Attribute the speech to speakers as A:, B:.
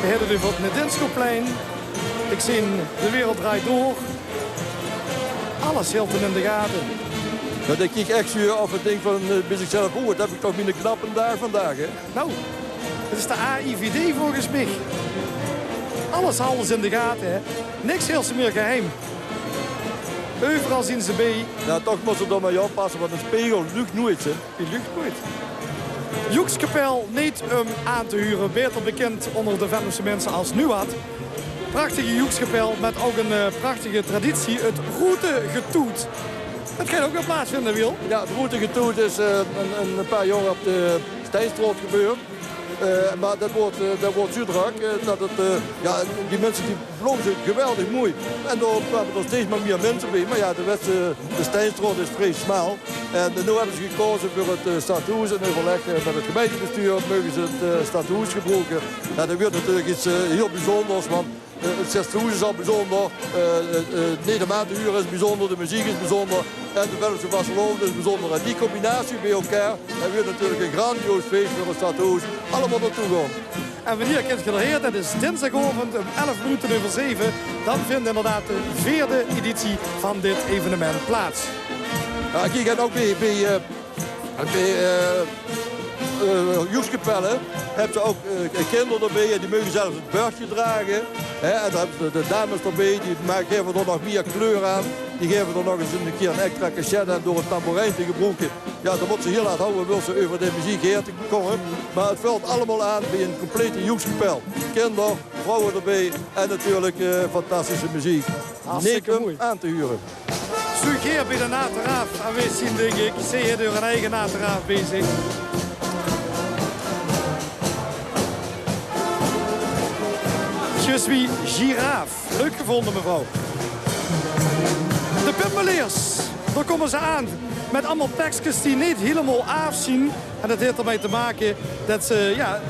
A: hebben we van het Nedinskoplein. Ik zie De Wereld Draait Door. Alles hield in de gaten.
B: Dat ik kijk echt zuur of het ding van bij zichzelf. Dat heb ik toch minder knap een dag vandaag, hè?
A: Nou, het is de AIVD volgens mij. Alles in de gaten, hè. Niks heel ze meer geheim. Overal zien ze bij.
B: Ja, toch moet ze er maar oppassen, want een spiegel lukt nooit, hè?
A: Die lukt nooit. Joekskapel niet aan te huren. Beter bekend onder de Venlose mensen als Nuad. Prachtige Joekskapel met ook een prachtige traditie. Het routegetoet. Dat kan ook wel plaatsvinden, Wiel.
B: Ja, het routegetoet is een paar jaar op de Steinstroot gebeurd. Maar dat wordt zo druk dat het, die mensen die blozen geweldig mooi. En daar kwamen er steeds maar meer mensen bij. Maar ja, de Steinstroot is vrij smal. En nu hebben ze gekozen voor het stadhuis. En overleg met het gemeentebestuur mogen ze het stadhuis gebruiken. Ja, dat wordt natuurlijk iets heel bijzonders. Want het stadhuis is al bijzonder. Nedermaat de huur is bijzonder. De muziek is bijzonder. En de Venlose Vastelovend is bijzonder. En die combinatie bij elkaar. Dat wordt natuurlijk een grandioos feest voor het stadhuis. Allemaal naartoe gaan.
A: En wanneer kunt je er dat is dinsdagochtend om 7:11. Dan vindt inderdaad de 4e editie van dit evenement plaats.
B: Ja, ik ga ook bij Joekskapelle hebben ze ook kinderen erbij en die mogen zelfs het bordje dragen. En dan hebben de dames erbij, die geven er nog meer kleur aan. Die geven er nog eens een keer een extra cachet aan door een tamboerijn te gebruiken. Ja, dan wordt ze heel hard houden, wil ze over de muziek heen te komen. Maar het valt allemaal aan bij een complete Joekskapel. Kinderen, vrouwen erbij en natuurlijk fantastische muziek.
A: Hartstikke mooi.
B: Aan te huren.
A: Sugeer bij de Nateraaf aanwezig, denk ik. Zie je door een eigen Nateraaf bezig. Je suis giraaf. Leuk gevonden, mevrouw. De Pimpeliers. Daar komen ze aan. Met allemaal tekstjes die niet helemaal afzien. En dat heeft ermee te maken dat ze... ja.